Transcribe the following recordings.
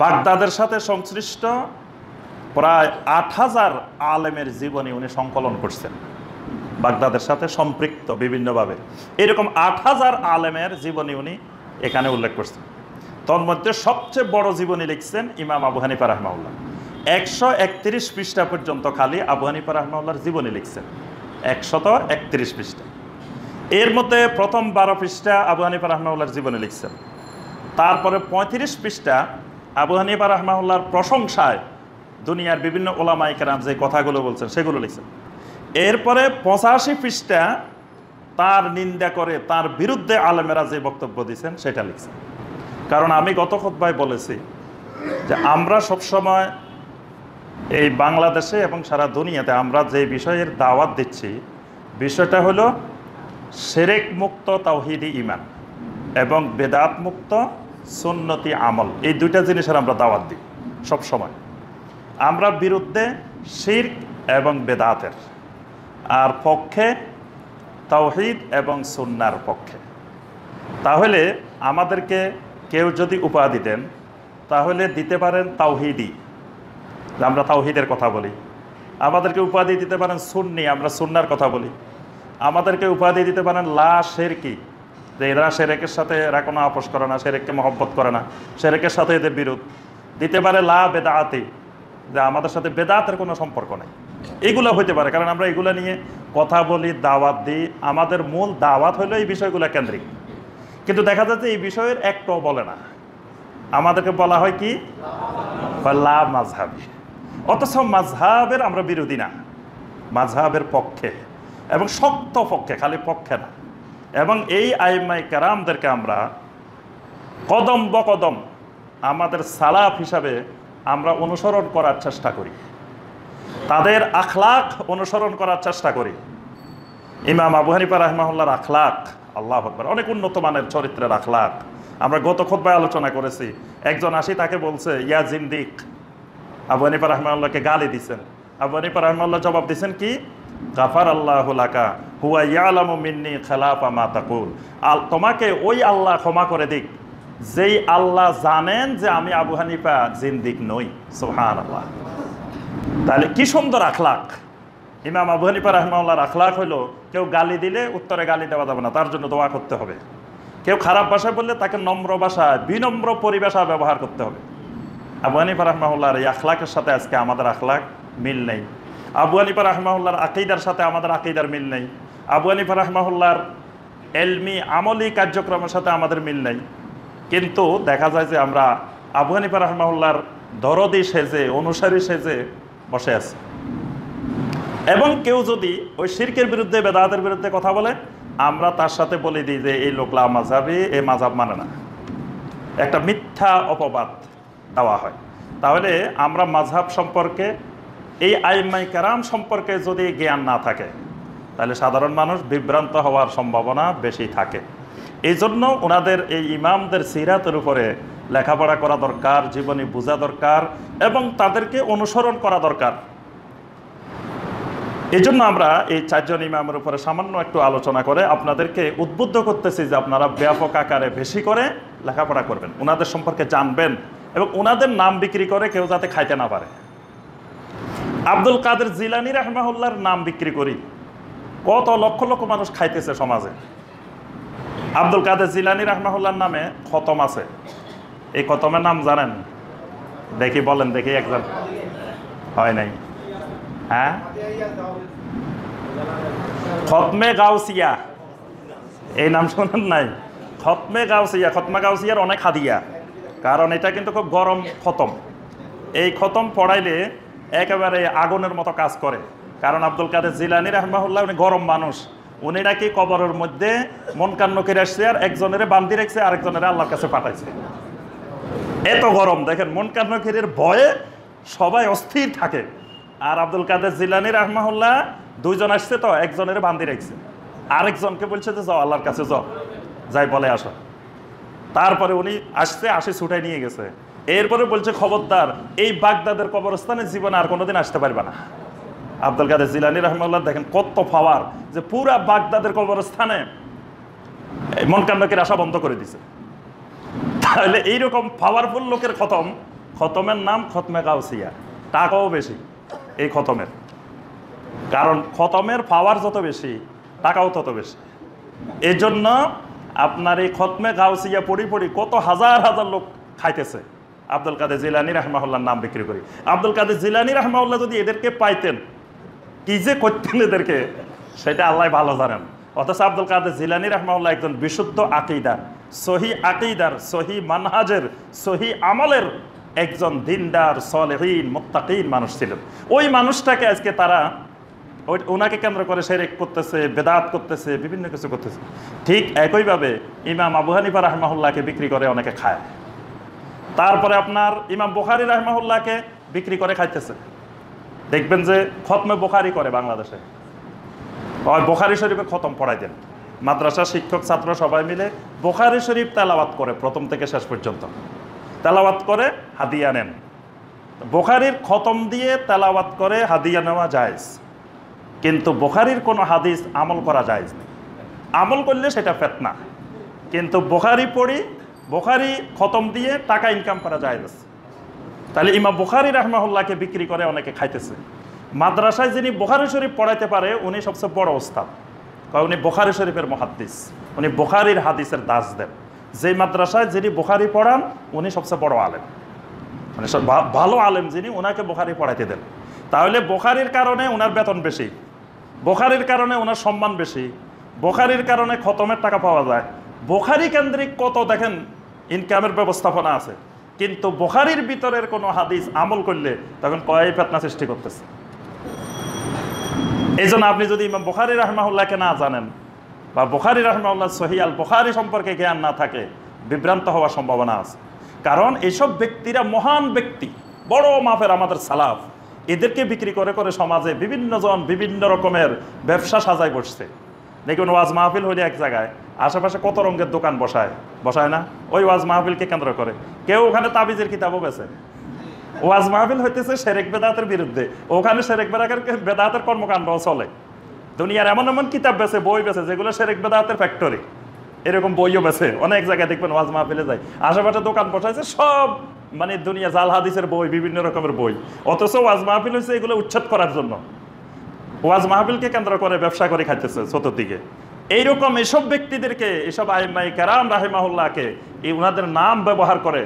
বাগদাদের সাথে সংশ্লিষ্ট প্রায় ৮,০০০ আলেমের জীবনী উনি সংকলন করছেন, বাগদাদের সাথে সম্পৃক্ত বিভিন্নভাবে এরকম ৮,০০০ আলেমের জীবনী উনি এখানে উল্লেখ করছেন। তন্মধ্যে সবচেয়ে বড় জীবনী লিখছেন ইমাম আবু হানিফা রাহমাহুল্লাহ। ১৩১ পৃষ্ঠা পর্যন্ত খালি আবু হানিফা রাহমাহুল্লাহর জীবনী লিখছেন, ১৩১ পৃষ্ঠা। এর মধ্যে প্রথম ১২ পৃষ্ঠা আবু হানিফা রাহমাহুল্লাহর জীবনী লিখছেন, তারপরে ৩৫ পৃষ্ঠা আবু হানিফা রাহমাহুল্লাহর প্রশংসায় দুনিয়ার বিভিন্ন ওলামায়ে কেরাম যে কথাগুলো বলছেন সেগুলো লিখছেন। এরপরে ৮৫ পৃষ্ঠা তার নিন্দা করে তার বিরুদ্ধে আলেমেরা যে বক্তব্য দিয়েছেন সেটা লিখছেন। কারণ আমি গত খুতবায় বলেছি যে আমরা সবসময় এই বাংলাদেশে এবং সারা দুনিয়াতে আমরা যে বিষয়ের দাওয়াত দিচ্ছি বিষয়টা হলো শিরক মুক্ত তাওহীদি ঈমান এবং বেদাত মুক্ত সুন্নতি আমল, এই দুইটা জিনিসের আমরা দাওয়াত দিই সবসময়। আমরা বিরুদ্ধে শিরক এবং বেদাতের, আর পক্ষে তাওহীদ এবং সুন্নার পক্ষে। তাহলে আমাদেরকে কেউ যদি উপাধি দেন তাহলে দিতে পারেন তাওহীদি, আমরা তাওহীদের কথা বলি। আমাদেরকে উপাধি দিতে পারেন সুন্নি, আমরা সুন্নার কথা বলি। আমাদেরকে উপাধি দিতে পারেন লা শিরকি, যে এরা শিরকের সাথে এরা কোনো আপোষ করে না, শিরককে মহব্বত করে না, শিরকের সাথে এদের বিরোধ। দিতে পারে লা বেদাতি, যে আমাদের সাথে বেদাতের কোনো সম্পর্ক নেই। এগুলো হইতে পারে, কারণ আমরা এগুলো নিয়ে কথা বলি, দাওয়াত দিই। আমাদের মূল দাওয়াত হলো এই বিষয়গুলো কেন্দ্রিক। কিন্তু দেখা যাচ্ছে এই বিষয়ের একটাও বলে না, আমাদেরকে বলা হয় কি লা মাযহাবি। অথচ মাযহাবের আমরা বিরোধী না, মাযহাবের পক্ষে এবং শক্ত পক্ষে, খালি পক্ষে না। এবং এই আইম্মায়ে কেরামদেরকে আমরা কদম বকদম আমাদের সালাফ হিসাবে আমরা অনুসরণ করার চেষ্টা করি, তাদের আখলাক অনুসরণ করার চেষ্টা করি। ইমাম আবু হানিফা রাহমাহুল্লাহর আখলাক, আল্লাহু আকবার, অনেক উন্নত মানের চরিত্রের আখলাক। আমরা গত খুতবায় আলোচনা করেছি। একজন আসি তাকে বলছে ইয়া জিন্দিক, আবু হানিফা রাহমাহুল্লাহকে গালি দিছেন। আবু হানিফা রাহমাহুল্লাহ জবাব দিছেন কি, গাফার আল্লাহু লাকা হুয়া ইয়ালামু মিন্নি খেলাফা মা তাকুল। তোমাকে ওই আল্লাহ ক্ষমা করে দিক যেই আল্লাহ জানেন যে আমি আবু হানিফা জিন্দিক নই। সুবহানাল্লাহ। তাহলে কি সুন্দর আখলাক! ইমাম আবু হানিফা রাহমাহুল্লাহর আখলাক হলো কেউ গালি দিলে উত্তরে গালি দেওয়া যাবে না, তার জন্য দোয়া করতে হবে। কেউ খারাপ ভাষায় বললে তাকে নম্র ভাষায়, বিনম্র পরিভাষা ব্যবহার করতে হবে। আবু হানিফা রাহমাহুল্লাহর এই আখলাকের সাথে আজকে আমাদের আখলাক মিল নেই। আবু হানিফা রাহমাহুল্লাহর আকীদার সাথে আমাদের আকীদার মিল নেই। আবু হানিফা রাহমাহুল্লাহর এলমি আমলি কার্যক্রমের সাথে আমাদের মিল নেই। কিন্তু দেখা যায় যে আমরা আবু হানিফা রাহমাহুল্লাহর দরদি সেজে, অনুসারী সেজে বসে আছি। এবং কেউ যদি ওই শিরকের বিরুদ্ধে, বেদাতের বিরুদ্ধে কথা বলে, আমরা তার সাথে বলে দিই যে এই লোকলা মাযহাবী, এই মাযহাব মানে না। একটা মিথ্যা অপবাদ দেওয়া হয়। তাহলে আমরা মাযহাব সম্পর্কে, এই আইম্মায়ে কেরাম সম্পর্কে যদি জ্ঞান না থাকে তাহলে সাধারণ মানুষ বিভ্রান্ত হওয়ার সম্ভাবনা বেশি থাকে। এই জন্য ওনাদের এই ইমামদের সিরাতের উপরে লেখাপড়া করা দরকার, জীবনী বোঝা দরকার এবং তাদেরকে অনুসরণ করা দরকার। এই জন্য আমরা এই 4 জন ইমামের উপরে সামান্য একটু আলোচনা করে আপনাদেরকে উদ্বুদ্ধ করতেছি যে আপনারা ব্যাপক আকারে বেশি করে লেখাপড়া করবেন, ওনাদের সম্পর্কে জানবেন এবং ওনাদের নাম বিক্রি করে কেউ যাতে খাইতে না পারে। আব্দুল কাদের জিলানী রাহমাহুল্লাহর নাম বিক্রি করি, কত লক্ষ লক্ষ মানুষ খাইতেছে সমাজে। আব্দুল কাদের জিলানী রাহমাহুল্লাহর নামে খতম আছে। এই খতমের নাম জানেন? দেখি বলেন, দেখি একজন। হয় নাই? হ্যাঁ, খতমে গাউসিয়া, এই নাম শোনেন নাই? খতমে গাউসিয়া, খতমে গাউসিয়ার অনেক হাদিয়া, কারণ এটা কিন্তু খুব গরম খতম। এই খতম পড়াইলে একেবারে আগুনের মতো কাজ করে। কারণ আব্দুল কাদের জিলানী রাহমাহুল্লাহ উনি গরম মানুষ। উনি নাকি কবরের মধ্যে মন কান্ন করে আসছে, আর একজনের বান্ধি রেখেছে, আরেকজনের আল্লাহর কাছে পাঠাইছে। এত গরম দেখেন, মন কান্ন খেরের ভয়ে সবাই অস্থির থাকে। আর আব্দুল কাদের জিলানী রাহমাহুল্লাহ 2 জন আসছে, তো একজনের বান্ধি রেখেছে, আরেকজনকে বলছে যে যাও আল্লাহর কাছে যাও, যাই বলে আসো। তারপরে উনি আসছে, আসে ছুটাই নিয়ে গেছে। এরপরে বলছে খবরদার, এই বাগদাদের কবরস্থানে জীবনে আর কোনোদিন আসতে পারবে না। আব্দুল কাদের জিলানী রাহমাহুল্লাহ দেখেন কত পাওয়ার, যে পুরা বাগদাদের কবরস্থানে মন কান্নকের আশা বন্ধ করে দিছে। তাহলে এইরকম পাওয়ারফুল লোকের খতম খতমের নাম খতমে গাউসিয়া, টাকাও বেশি এই খতমের, কারণ খতমের পাওয়ার যত বেশি টাকাও তত বেশি। এই জন্য আপনার এই খতমে গাউসিয়া পড়ি পড়ি কত হাজার হাজার লোক খাইতেছে আব্দুল কাদের জিলানী রাহমাহুল্লাহর নাম বিক্রি করি। আব্দুল কাদের জিলানী রাহমাহুল্লাহ যদি এদেরকে পাইতেন, কি যে করতেন এদেরকে, সেটা আল্লাহ ভালো জানেন। অথচ আব্দুল কাদের জিলানী রাহমাহুল্লাহ একজন বিশুদ্ধ আকিদার, সহি আকিদার, সহি মানহাজের, সহি আমলের একজন দিনদার, সালেহীন, মুত্তাকিন মানুষ ছিলেন। ওই মানুষটাকে আজকে তারা ওনাকে কেন্দ্র করে শিরক করতেছে, বেদাত করতেছে, বিভিন্ন কিছু করতেছে। ঠিক একইভাবে ইমাম আবু হানিফা রাহমাহুল্লাহকে বিক্রি করে অনেকে খায়। তারপরে আপনার ইমাম বুখারী রাহমাহুল্লাহকে বিক্রি করে খাইতেছে। দেখবেন যে খতমে বুখারী করে বাংলাদেশে, বুখারী শরীফে খতম পড়াই দেন, মাদ্রাসা শিক্ষক ছাত্র সবাই মিলে বুখারী শরীফ তেলাওয়াত করে প্রথম থেকে শেষ পর্যন্ত, তেলাওয়াত করে হাদিয়া নেন। বুখারীর খতম দিয়ে তেলাওয়াত করে হাদিয়া নেওয়া জায়েজ, কিন্তু বুখারীর কোনো হাদিস আমল করা জায়েজ নেই। আমল করলে সেটা ফিতনা, কিন্তু বুখারী পড়ি, বুখারী খতম দিয়ে টাকা ইনকাম করা জায়েজ আছে। তাহলে ইমাম বুখারী রাহমাহুল্লাহকে বিক্রি করে অনেকে খাইতেছে। মাদ্রাসায় যিনি বুখারী শরীফ পড়াইতে পারে উনি সবচেয়ে বড় ওস্তাদ, উনি বুখারী শরীফের মুহাদ্দিস, উনি বুখারীর হাদিসের দাস দেন। যেই মাদ্রাসায় যিনি বুখারী পড়ান উনি সবচেয়ে বড় আলেম, মানে ভালো আলেম যিনি, ওনাকে বুখারী পড়াইতে দেন। তাহলে বুখারীর কারণে ওনার বেতন বেশি, বুখারীর কারণে ওনার সম্মান বেশি, বুখারীর কারণে খতমের টাকা পাওয়া যায়। বুখারী কেন্দ্রিক কত দেখেন ইনকামের ব্যবস্থাপনা আছে, কিন্তু বুখারীর ভিতরের কোনো হাদিস আমল করলে তখন কয় ফিতনা সৃষ্টি করতেছে। এই জন্য আপনি যদি ইমাম বুখারী রাহমাহুল্লাহকে না জানেন বা বুখারী রাহমাহুল্লাহ সহিহ আল বুখারী সম্পর্কে জ্ঞান না থাকে, বিভ্রান্ত হওয়ার সম্ভাবনা আছে। কারণ এইসব ব্যক্তিরা মহান ব্যক্তি, বড় মাপের আমাদের সালাফ, এদেরকে বিক্রি করে করে সমাজে বিভিন্ন জন বিভিন্ন রকমের ব্যবসা সাজায় বসছে। দেখুন ওয়াজ মাহফিল হলে এক জায়গায় আশেপাশে কত রঙের দোকান বসায় না, ওই ওয়াজ মাহফিলকে কেন্দ্র করে। কেউ ওখানে তাবিজের কিতাবও বেছে। ওয়াজ মাহফিল হইতেছে শিরক বেদাতের বিরুদ্ধে, ওখানে শিরক বেদাতের কর্মকাণ্ডও চলে। দুনিয়ার এমন এমন কিতাব বেছে, বই বেছে যেগুলো শিরক বেদাতের ফ্যাক্টরি, এরকম বইও বেছে। অনেক জায়গায় দেখবেন ওয়াজ মাহফিলে যায়, আশেপাশে দোকান বসাইছে সব মানে দুনিয়া জাল হাদিসের বই, বিভিন্ন রকমের বই। অথচ ওয়াজ মাহফিল হয়েছে এগুলো উচ্ছেদ করার জন্য। ওয়াজ মাহফিলকে কেন্দ্র করে ব্যবসা করে খাইতেছে চতুর্দিকে। এইরকম এসব ব্যক্তিদেরকে, এসব আইম্মাই কেরাম রাহিমাহুল্লাহকে এই ওনাদের নাম ব্যবহার করে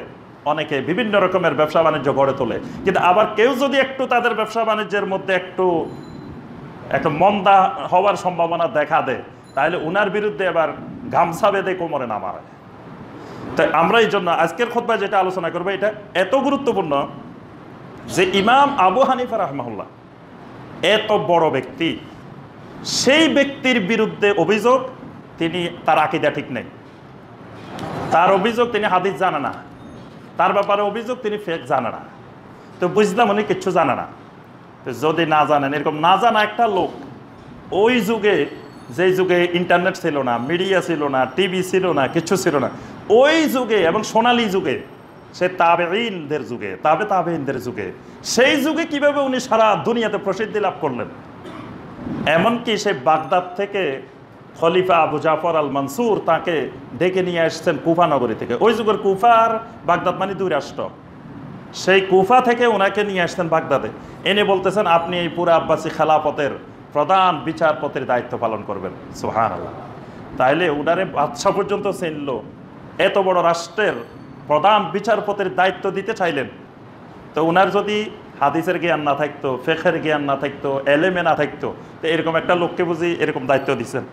অনেকে বিভিন্ন রকমের ব্যবসা বাণিজ্য গড়ে তোলে। কিন্তু আবার কেউ যদি একটু তাদের ব্যবসা বাণিজ্যের মধ্যে একটু মন্দা হওয়ার সম্ভাবনা দেখা দেয়, তাহলে উনার বিরুদ্ধে এবার গামছা বেঁধে কোমরে নামায়। তাই আমরা এই জন্য আজকের খুতবায় যেটা আলোচনা করবো, এটা এত গুরুত্বপূর্ণ যে ইমাম আবু হানিফা রাহমাহুল্লাহ এত বড় ব্যক্তি, সেই ব্যক্তির বিরুদ্ধে অভিযোগ তার আকীদা ঠিক নেই, তার অভিযোগ তিনি হাদিস জানে না, তার ব্যাপারে অভিযোগ তিনি ফিকহ জানে না। তো বুঝলাম উনি কিচ্ছু জানে না। তো যদি না জানেন, এরকম না জানা একটা লোক ওই যুগে, যেই যুগে ইন্টারনেট ছিল না, মিডিয়া ছিল না, টিভি ছিল না, কিছু ছিল না, ওই যুগে এবং সোনালী যুগে, সে তাবেঈনদের যুগে, তাবেঈনদের যুগে, সেই যুগে কিভাবে উনি সারা দুনিয়াতে প্রসিদ্ধি লাভ করলেন। এমনকি সে বাগদাদ থেকে খলিফা আবু জাফর আল মনসুর তাকে ডেকে নিয়ে আসছেন কুফা নগরী থেকে। ওই যুগের কুফা আর বাগদাদ মানে দুই রাষ্ট্র। সেই কুফা থেকে ওনাকে নিয়ে আসছেন বাগদাদে, এনে বলতেছেন আপনি এই পুরা আব্বাসী খেলাফতের প্রধান বিচারপতির দায়িত্ব পালন করবেন। সুবহানাল্লাহ। তাইলে উনারে বাদশা পর্যন্ত চিনল, এত বড় রাষ্ট্রের প্রধান বিচারপতির দায়িত্ব দিতে চাইলেন। তো উনার যদি হাদিসের জ্ঞান না থাকতো, ফিকহের জ্ঞান না থাকতো, এলেমে না থাকতো, তো এরকম একটা লোককে বুঝি এরকম দায়িত্ব দিচ্ছেন।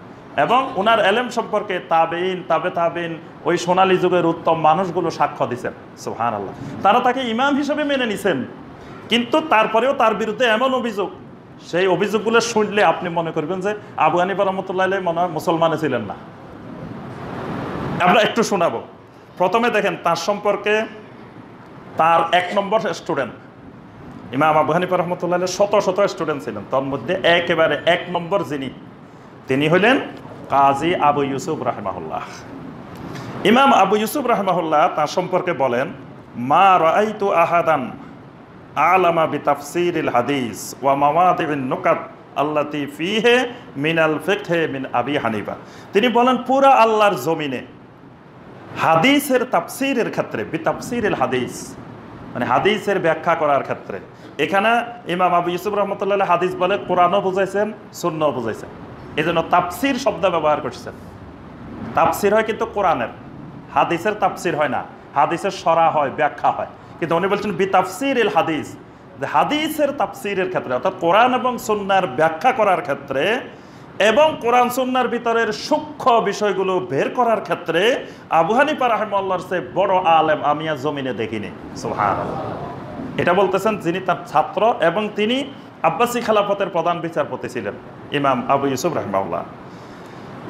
এবং উনার এলেম সম্পর্কে তাবেঈন ওই সোনালী যুগের উত্তম মানুষগুলো সাক্ষ্য দিচ্ছেন। সুবহানাল্লাহ। তারা তাকে ইমাম হিসেবে মেনে নিছেন, কিন্তু তারপরেও তার বিরুদ্ধে এমন অভিযোগ, সেই অভিযোগগুলো শুনলে আপনি মনে করবেন যে আবু হানিফা রাহমাতুল্লাহ আলাইহি মনে হয় মুসলমানে ছিলেন না। আমরা একটু শোনাবো। প্রথমে দেখেন তার সম্পর্কে, তার 1 নম্বর স্টুডেন্ট ইমাম আবু হানিফা রাহমাতুল্লাহ আলাইহি শত শত স্টুডেন্ট ছিলেন, তার মধ্যে একেবারে 1 নম্বর তিনি হলেন কাজী আবু ইউসুফ রাহিমাহুল্লাহ। ইমাম আবু ইউসুফ রাহিমাহুল্লাহ তার সম্পর্কে বলেন, মা রাআইতু আহাদান আলামা বিতাফসিরিল হাদিস ওয়া মাওয়াদিন নুকাত আল্লাতী ফীহি মিনাল ফিকহি মিন আবি হানিফা। তিনি বলেন পুরা আল্লাহর জমিনে হাদিসের তাফসিরের ক্ষেত্রে, বিতাফসিরিল হাদিস, মানে হাদিসের ব্যাখ্যা করার ক্ষেত্রে। এখানে ইমাম আবু ইউসুফ রহমতুল্লাহ হাদিস বলে কোরআনও বুঝাইছেন, সুন্নাহও বুঝাইছেন, এই জন্য তাফসির শব্দ ব্যবহার করছেন। তাফসির হয় কিন্তু কোরআনের, হাদিসের তাফসির হয় না, হাদিসের সরা হয়, ব্যাখ্যা হয়। কিন্তু উনি বলছেন বিতাফসির ইল হাদিস, হাদিসের তাফসিরের ক্ষেত্রে অর্থাৎ কোরআন এবং সুন্নাহর ব্যাখ্যা করার ক্ষেত্রে এবং কোরআন সুন্নাহর ভিতরের সূক্ষ্ম বিষয়গুলো বের করার ক্ষেত্রে আবু হানিফা রাহিমাহুল্লাহর চেয়ে বড় আলেম আমি আর জমিনে দেখিনি। সুবহানাল্লাহ। এটা বলতেছেন যিনি তার ছাত্র এবং তিনি আব্বাসী খেলাফতের প্রধান বিচারপতি ছিলেন, ইমাম আবু ইউসুফ রাহিমাহুল্লাহ।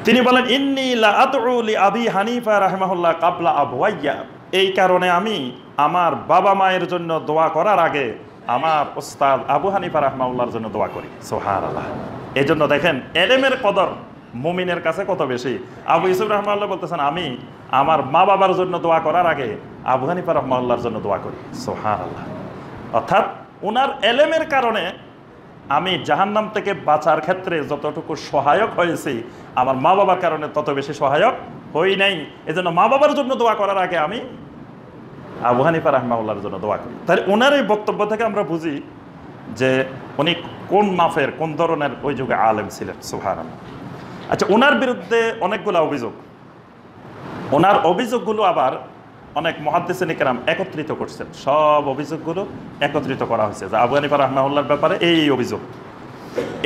তিনি বলেন ইন্নী লা আদউ লি আবি হানিফা রাহিমাহুল্লাহ কাবলা আবওয়াইয়া, এই কারণে আমি আমার বাবা মায়ের জন্য দোয়া করার আগে আমার ওস্তাদ আবু হানিফা রাহিমাহুল্লাহর জন্য দোয়া করি। সুবহানাল্লাহ। এই জন্য দেখেন এলেমের কদর মুমিনের কাছে কত বেশি। আবু ইউসুফ রাহিমাহুল্লাহ বলতেছেন আমি আমার মা বাবার জন্য দোয়া করার আগে আবু হানিফা রাহিমাহুল্লাহর জন্য দোয়া করি। সুবহানাল্লাহ। অর্থাৎ ওনার এলেমের কারণে আমি জাহান্নাম থেকে বাঁচার ক্ষেত্রে যতটুকু সহায়ক হয়েছি আমার মা বাবার কারণে তত বেশি সহায়ক হই নাই। এজন্য মা বাবার জন্য দোয়া করার আগে আমি আবু হানিফা রাহিমাহুল্লাহর জন্য দোয়া করি। তাহলে ওনার এই বক্তব্য থেকে আমরা বুঝি যে উনি কোন মাফের কোন ধরনের ওই যুগে আলেম ছিলেন। সুবহানাল্লাহ। আচ্ছা, ওনার বিরুদ্ধে অনেকগুলো অভিযোগ, ওনার অভিযোগগুলো আবার অনেক মুহাদ্দিসিন কিরাম একত্রিত করছেন, সব অভিযোগগুলো একত্রিত করা হয়েছে যে আবু হানিফা রাহিমাহুল্লাহর ব্যাপারে এই অভিযোগ।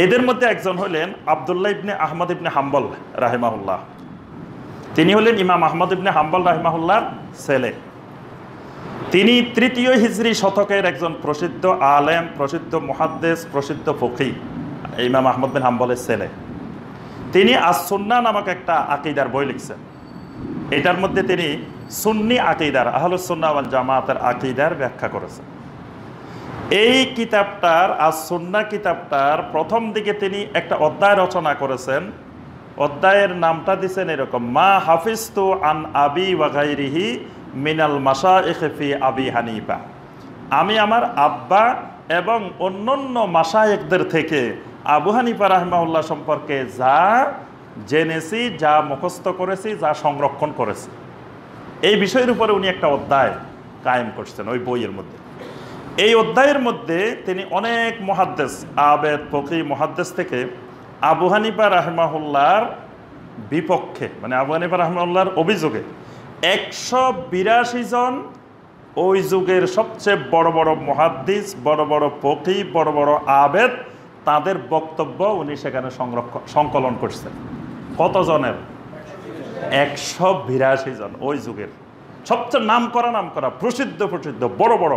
এদের মধ্যে একজন হলেন আব্দুল্লাহ ইবনে আহমদ ইবনে হাম্বল রাহিমাহুল্লাহ। তিনি হলেন ইমাম আহমদ ইবনে হাম্বল রাহিমাহুল্লাহর ছেলে। তিনি তৃতীয় হিজরি শতকের একজন প্রসিদ্ধ আলেম, প্রসিদ্ধ মুহাদ্দিস, প্রসিদ্ধ ফকিহ, ইমাম আহমদ বিন হাম্বলের ছেলে। তিনি আস-সুন্নাহ নামক একটা আকীদার বই লিখছেন। এটার মধ্যে তিনি সুন্নি আকীদার, আহলুস সুন্নাহ ওয়াল জামাতের আকীদার ব্যাখ্যা করেছেন। এই কিতাবটার আস-সুন্নাহ কিতাবটার প্রথম দিকে তিনি একটা অধ্যায় রচনা করেছেন। অধ্যায়ের নামটা দিয়েছেন এরকম, মা হাফিজতু আন আবি ওয়া গায়রিহি মিনাল মাশায়েখ ফি আবি হানিফা। আমি আমার আব্বা এবং অন্যান্য মাশায়েখদের থেকে আবু হানিফা রাহিমাহুল্লাহ সম্পর্কে যা জেনেছি, যা মুখস্থ করেছি, যা সংরক্ষণ করেছি, এই বিষয়ের উপরে উনি একটা অধ্যায় কায়েম করছেন ওই বইয়ের মধ্যে। এই অধ্যায়ের মধ্যে তিনি অনেক মুহাদ্দিস, আবেদ, ফকিহ, মুহাদ্দিস থেকে আবু হানিফা রাহিমাহুল্লাহর বিপক্ষে, মানে আবু হানিফা রাহিমাহুল্লাহর অভিযোগে 182 জন ওই যুগের সবচেয়ে বড় বড় মুহাদ্দিস, বড় বড় ফকিহ, বড় বড় আবেদ, তাদের বক্তব্য উনি সেখানে সংকলন করছেন। কতজনের? 182 জন। ওই যুগের সবচেয়ে নাম করা প্রসিদ্ধ বড় বড়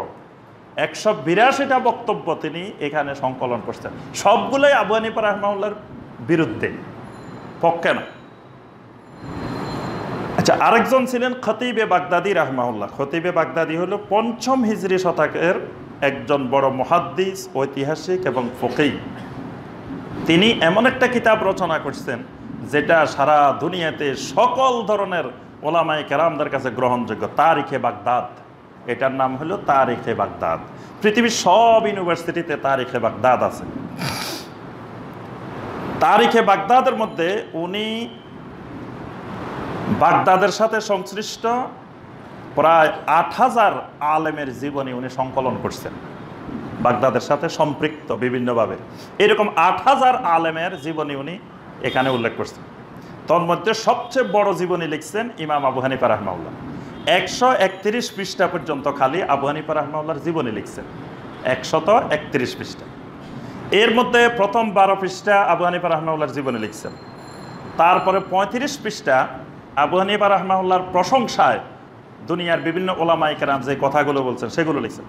182টা বক্তব্য তিনি এখানে সংকলন করছেন। সবগুলোই আবু হানিফা রাহিমাহুল্লাহর বিরুদ্ধে, পক্ষে না। আচ্ছা, আরেকজন ছিলেন খতিবে বাগদাদি রাহিমাহুল্লাহ। খতিবে বাগদাদি হলো 5ম হিজরি শতকের একজন বড় মুহাদ্দিস, ঐতিহাসিক এবং ফকিহ। তিনি এমন একটা কিতাব রচনা করছেন যেটা সারা দুনিয়াতে সকল ধরনের ওলামায়ে কেরামদের কাছে গ্রহণযোগ্য, তারিখে বাগদাদ। এটার নাম হলো তারিখে বাগদাদ। পৃথিবীর সব ইউনিভার্সিটিতে তারিখে বাগদাদ আছে। তারিখে বাগদাদের মধ্যে উনি বাগদাদের সাথে সংশ্লিষ্ট প্রায় 8000 আলেমের জীবনী উনি সংকলন করছেন, বাগদাদের সাথে সম্পৃক্ত বিভিন্নভাবে। এরকম 8000 আলেমের জীবনী উনি এখানে উল্লেখ করছেন। তন্মধ্যে সবচেয়ে বড় জীবনী লিখছেন ইমাম আবু হানিফা রাহিমাহুল্লাহ। 131 পৃষ্ঠা পর্যন্ত খালি আবু হানিফা রাহিমাহুল্লাহর জীবনী লিখছেন, 131 পৃষ্ঠা। এর মধ্যে প্রথম 12 পৃষ্ঠা আবু হানিফা রাহিমাহুল্লাহর জীবনী লিখছেন। তারপরে 35 পৃষ্ঠা আবু হানিফা রাহিমাহুল্লাহর প্রশংসায় দুনিয়ার বিভিন্ন ওলামায়ে কেরাম যে কথাগুলো বলছেন সেগুলো লিখছেন।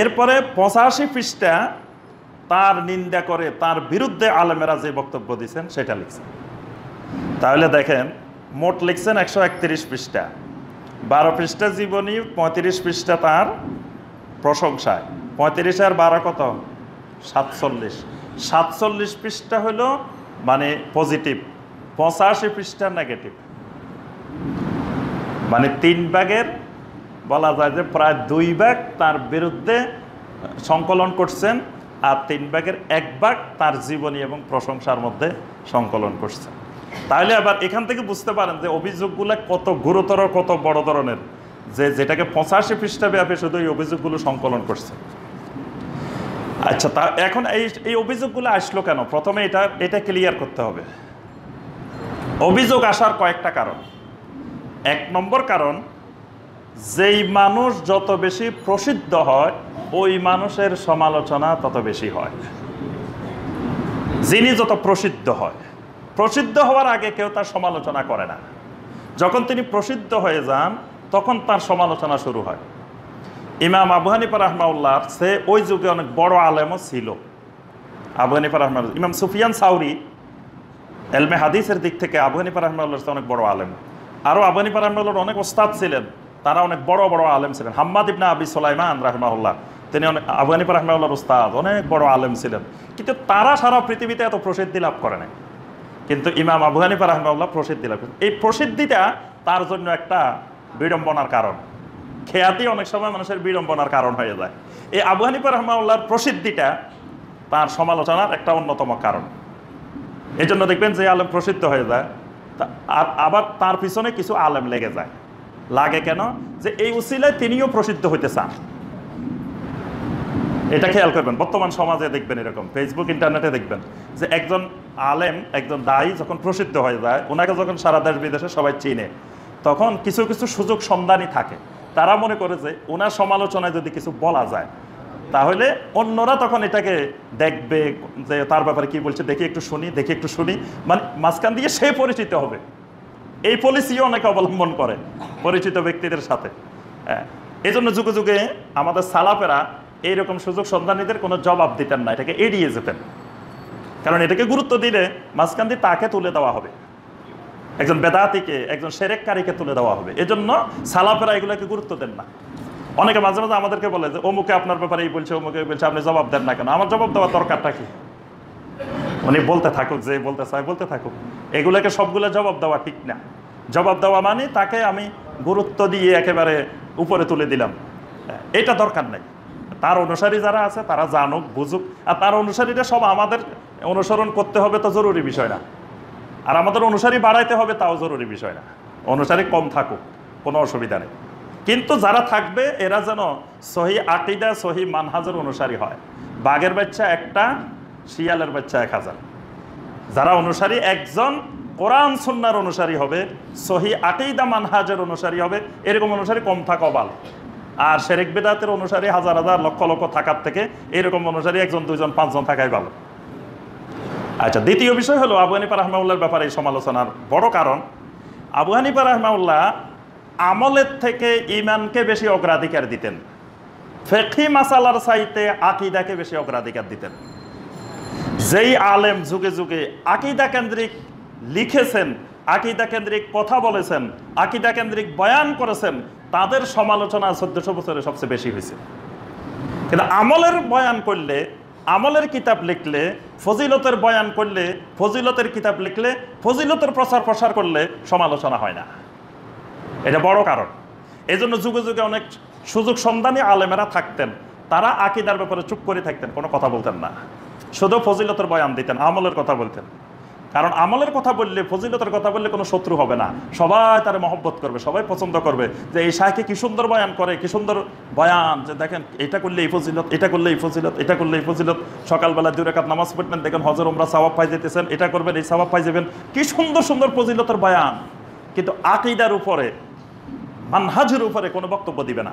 এরপরে 85 পৃষ্ঠা তার নিন্দা করে, তার বিরুদ্ধে আলেমেরা যে বক্তব্য দিচ্ছেন সেটা লিখছেন। তাহলে দেখেন মোট লিখছেন 131 পৃষ্ঠা, 12 পৃষ্ঠা জীবনী, 35 পৃষ্ঠা তার প্রশংসায়, 35 আর 12 কত? 47। 47 পৃষ্ঠা হলো মানে পজিটিভ, 85 পৃষ্ঠা নেগেটিভ। মানে 3 ভাগের বলা যায় যে প্রায় 2 ভাগ তার বিরুদ্ধে সংকলন করছেন, আর 3 ভাগের 1 ভাগ তার জীবনী এবং প্রশংসার মধ্যে সংকলন করছেন। তাহলে আবার এখান থেকে বুঝতে পারেন যে অভিযোগগুলো কত গুরুতর, কত বড় ধরনের, যেটাকে 85 পৃষ্ঠা ব্যাপী শুধু এই অভিযোগগুলো সংকলন করছে। আচ্ছা, তা এখন এই অভিযোগগুলো আসলো কেন? প্রথমে এটা ক্লিয়ার করতে হবে। অভিযোগ আসার কয়েকটা কারণ। 1 নম্বর কারণ, যেই মানুষ যত বেশি প্রসিদ্ধ হয় ওই মানুষের সমালোচনা তত বেশি হয়। যিনি যত প্রসিদ্ধ হয়, প্রসিদ্ধ হওয়ার আগে কেউ তার সমালোচনা করে না। যখন তিনি প্রসিদ্ধ হয়ে যান তখন তার সমালোচনা শুরু হয়। ইমাম আবু হানিফা রাহমাহুল্লাহ সে ওই যুগে অনেক বড় আলেমও ছিল। আবু হানিফা রাহমাহুল্লাহ, ইমাম সুফিয়ান সাউরি এলমে হাদিসের দিক থেকে আবু হানিফা রাহমাহুল্লাহ অনেক বড় আলেম। আরও আবু হানিফা রাহমাহুল্লাহর অনেক ওস্তাদ ছিলেন, তারা অনেক বড় বড় আলেম ছিলেন। হাম্মাদ ইবনে আবি সুলাইমান রাহমাহুল্লাহ, তিনি অনেক আবু হানিফা রাহমাহুল্লাহর ওস্তাদ, অনেক বড় আলেম ছিলেন। কিন্তু তারা সারা পৃথিবীতে এত প্রসিদ্ধি লাভ করে নাই। কিন্তু ইমাম আবু হানিফা রাহমাহুল্লাহ প্রসিদ্ধি লাভ করেন। এই প্রসিদ্ধিটা তার জন্য একটা বিড়ম্বনার কারণ। খেয়াতি অনেক সময় মানুষের বিড়ম্বনার কারণ হয়ে যায়। এই আবু হানিফা রাহমাহুল্লাহর প্রসিদ্ধিটা তার সমালোচনার একটা অন্যতম কারণ। এই জন্য দেখবেন যে আলেম প্রসিদ্ধ হয়ে যায়, আর আবার তার পিছনে কিছু আলেম লেগে যায়। লাগে কেন? যে এই উসিলায় তিনিও প্রসিদ্ধ হইতে চান। এটা খেয়াল করবেন, বর্তমান সমাজে দেখবেন এরকম, ফেসবুক ইন্টারনেটে দেখবেন যে একজন আলেম, একজন দায়ী যখন প্রসিদ্ধ হয়ে যায়, ওনাকে যখন সারা দেশ বিদেশে সবাই চিনে, তখন কিছু কিছু সুযোগ সন্ধানী থাকে। তারা মনে করে যে ওনার সমালোচনায় যদি কিছু বলা যায় তাহলে অন্যরা তখন এটাকে দেখবে, যে তার ব্যাপারে কি বলছে দেখি একটু শুনি, মানে মাঝখান দিয়ে সে পরিচিত হবে। এই পলিসিও অনেকে অবলম্বন করে পরিচিত ব্যক্তিদের সাথে। এই জন্য যুগে যুগে আমাদের সালাফেরা এইরকম সুযোগ সন্ধানীদের কোনো জবাব দিতেন না, এটাকে এড়িয়ে যেতেন। কারণ এটাকে গুরুত্ব দিলে মাঝখান দিয়ে তাকে তুলে দেওয়া হবে, একজন বেদাতিকে, একজন সেরেককারীকে তুলে দেওয়া হবে। এজন্য সালাফেরা এগুলোকে গুরুত্ব দেন না। অনেকে মাঝে মাঝে আমাদেরকে বলে যে অমুকে আপনার ব্যাপারে এই বলছে, অমুকে বলছে, আপনি জবাব দেন না কেন? আমার জবাব দেওয়ার দরকারটা কি? উনি বলতে থাকুক, যে বলতে চায় বলতে থাকুক। এগুলোকে সবগুলো জবাব দেওয়া ঠিক না। জবাব দেওয়া মানে তাকে আমি গুরুত্ব দিয়ে একেবারে উপরে তুলে দিলাম, এটা দরকার নেই। তার অনুসারী যারা আছে তারা জানুক, বুঝুক, আর তার অনুসারীরা সব আমাদের অনুসরণ করতে হবে তো জরুরি বিষয় না, আর আমাদের অনুসারী বাড়াইতে হবে তাও জরুরি বিষয় না। অনুসারী কম থাকুক, কোনো অসুবিধা নেই, কিন্তু যারা থাকবে এরা যেন সহি আকীদা, সহি মানহাজের অনুসারী হয়। বাঘের বাচ্চা একটা, শিয়ালের বাচ্চা 1000। যারা অনুসারী একজন কোরআন সুন্নাহর অনুসারী হবে, সহি আকীদা মানহাজের অনুসারী হবে, এরকম অনুসারী কম থাকা ভালো। আর শিরক বিদআতের অনুসারী হাজার হাজার লক্ষ লক্ষ থাকার থেকে এরকম অনুসারী 1 2 5 জন থাকাই ভালো। আচ্ছা, দ্বিতীয় বিষয় হলো আবু হানিফা রাহমাহুল্লাহর ব্যাপারে এই সমালোচনার বড় কারণ, আবু হানিফা রাহমাহুল্লাহ আমলের থেকে ঈমানকে বেশি অগ্রাধিকার দিতেন। ফিকহি মাসালার চাইতে আকীদাকে বেশি অগ্রাধিকার দিতেন। যেই আলেম যুগে যুগে আকীদা কেন্দ্রিক লিখেছেন, আকীদা কেন্দ্রিক কথা বলেছেন, আকীদা কেন্দ্রিক বয়ান করেছেন, তাদের সমালোচনা 1400 বছরে সবচেয়ে বেশি হয়েছে। কিন্তু আমলের বয়ান করলে, আমলের কিতাব লিখলে, ফজিলতের বয়ান করলে, ফজিলতের কিতাব লিখলে, ফজিলতের প্রসার করলে সমালোচনা হয় না। এটা বড় কারণ। এই জন্য যুগে যুগে অনেক সুযোগ সন্ধানী আলেমেরা থাকতেন, তারা আকীদার ব্যাপারে চুপ করে থাকতেন, কোনো কথা বলতেন না, শুধু ফজিলতের বয়ান দিতেন, আমলের কথা বলতেন। কারণ আমলের কথা বললে, ফজিলতের কথা বললে কোনো শত্রু হবে না, সবাই তারা মহব্বত করবে, সবাই পছন্দ করবে যে এই শায়খে কি সুন্দর বয়ান করে, কি সুন্দর বয়ান, যে দেখেন এটা করলে এই ফজিলত, এটা করলে এই ফজিলত, এটা করলে এই ফজিলত। সকালবেলা 2 রাকাত নামাজ পড়বেন, দেখেন হজর উমরা সওয়াব পাই যেতেছেন, এটা করবেন এই সওয়াব পাই যাবেন, কি সুন্দর সুন্দর ফজিলতের বয়ান। কিন্তু আকীদার উপরে, মানহাজের উপরে কোনো বক্তব্য দিবে না।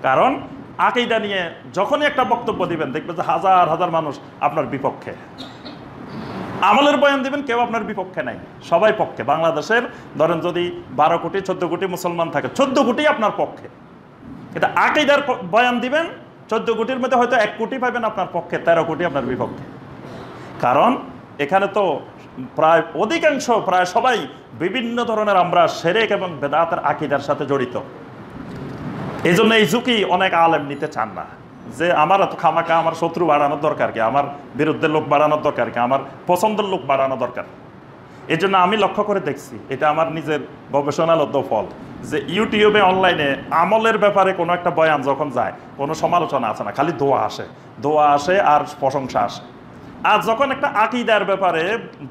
কারণ আকীদা নিয়ে যখনই একটা বক্তব্য দিবেন দেখবেন যে হাজার হাজার মানুষ আপনার বিপক্ষে। আমলের বয়ান দিবেন, কেউ আপনার বিপক্ষে নাই, সবাই পক্ষে। বাংলাদেশের ধরেন যদি 12 কোটি 14 কোটি মুসলমান থাকে, 14 কোটি আপনার পক্ষে। কিন্তু আকীদার বয়ান দিবেন, 14 কোটির মধ্যে হয়তো 1 কোটি পাবেন আপনার পক্ষে, 13 কোটি আপনার বিপক্ষে। কারণ এখানে তো প্রায় অধিকাংশ, প্রায় সবাই বিভিন্ন ধরনের আমরা শিরক এবং বেদাতের আকীদার সাথে জড়িত। এই জন্য এই ঝুঁকি অনেক আলেম নিতে চান না, যে আমার এত খামাকা, আমার শত্রু বাড়ানোর দরকার কি, আমার বিরুদ্ধে লোক বাড়ানোর দরকার কি, আমার পছন্দের লোক বাড়ানো দরকার। এই জন্য আমি লক্ষ্য করে দেখছি, এটা আমার নিজের গবেষণালব্ধ ফল, যে ইউটিউবে অনলাইনে আমলের ব্যাপারে কোনো একটা বয়ান যখন যায়, কোনো সমালোচনা আসে না, খালি দোয়া আসে আর প্রশংসা আসে। আর যখন একটা আকীদার ব্যাপারে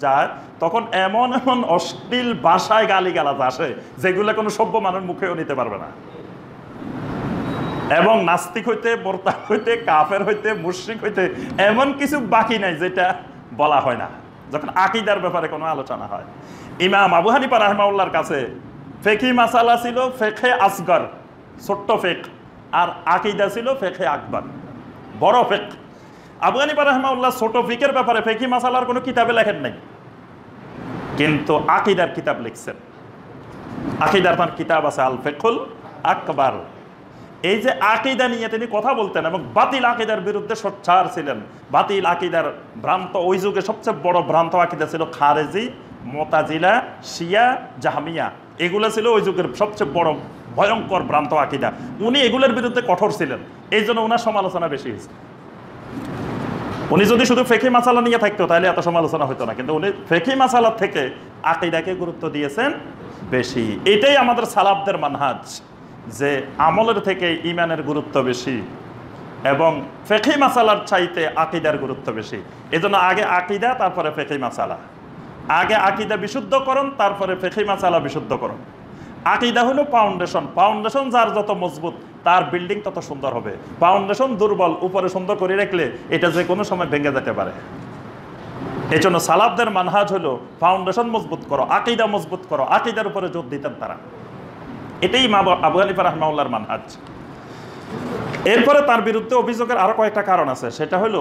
যায় তখন এমন এমন অশ্লীল ভাষায় গালিগালাজ আসে যেগুলো কোনো সভ্য মানুষ মুখেও নিতে পারবে না। এবং নাস্তিক হইতে, মোরতাদ হইতে, কাফের হইতে, মুশরিক হইতে এমন কিছু বাকি নাই যেটা বলা হয় না যখন আকীদার ব্যাপারে কোনো আলোচনা হয়। ইমাম আবু হানিফা রাহিমাহুল্লাহর কাছে ফিকহি মাসালা ছিল ফিকহে আসগর, ছোট্ট ফিক, আর আকীদা ছিল ফিকহে আকবার, বড় ফিক। আবু হানিফা রাহিমাহুল্লাহ ছোট ফিকের ব্যাপারে ফিকহি মাসালার কোনো কিতাবে লেখেন নাই, কিন্তু আকীদার কিতাব লিখছেন। আকীদার তার কিতাব আছে আল ফিকহুল আকবার। এই যে আকীদা নিয়ে তিনি কথা বলতেন এবং বাতিল আকীদার বিরুদ্ধে সোচ্চার ছিলেন। বাতিল আকীদার ভ্রান্ত, ওই যুগে সবচেয়ে বড় ভ্রান্ত আকীদা ছিল খারেজি, মুতাজিলা, শিয়া, জাহমিয়া। এগুলো ছিল ওই যুগের সবচেয়ে বড় ভয়ঙ্কর ভ্রান্ত আকীদা। উনি এগুলোর বিরুদ্ধে কঠোর ছিলেন, এই জন্য ওনার সমালোচনা বেশি হয়েছে। উনি যদি শুধু ফিকহি মাসালা নিয়ে থাকতো তাহলে এত সমালোচনা হতো না, কিন্তু উনি ফিকহি মাসালা থেকে আকীদাকে গুরুত্ব দিয়েছেন বেশি। এটাই আমাদের সালাফদের মানহাজ, যে আমলের থেকে ইমানের গুরুত্ব বেশি এবং ফিকহি মাসালার চাইতে আকীদার গুরুত্ব বেশি। এজন্য আগে আকীদা, তারপরে ফিকহি মাসালা। আগে আকীদা বিশুদ্ধকরণ, তারপরে ফিকহি মাসালা বিশুদ্ধকরণ। আকীদা হলো ফাউন্ডেশন, ফাউন্ডেশন যার যত মজবুত তার বিল্ডিং তত সুন্দর হবে। ফাউন্ডেশন দুর্বল, উপরে সুন্দর করে রাখলে এটা যে কোনো সময় ভেঙে যেতে পারে। এই জন্য সালাফদের মানহাজ হলো ফাউন্ডেশন মজবুত করো, আকীদা মজবুত করো, আকীদার উপরে জোর দিতেন তারা। এটাই আবু হানিফা রাহিমাহুল্লাহর মানহাজ। এরপরে তার বিরুদ্ধে অভিযোগের আরো কয়েকটা কারণ আছে, সেটা হলো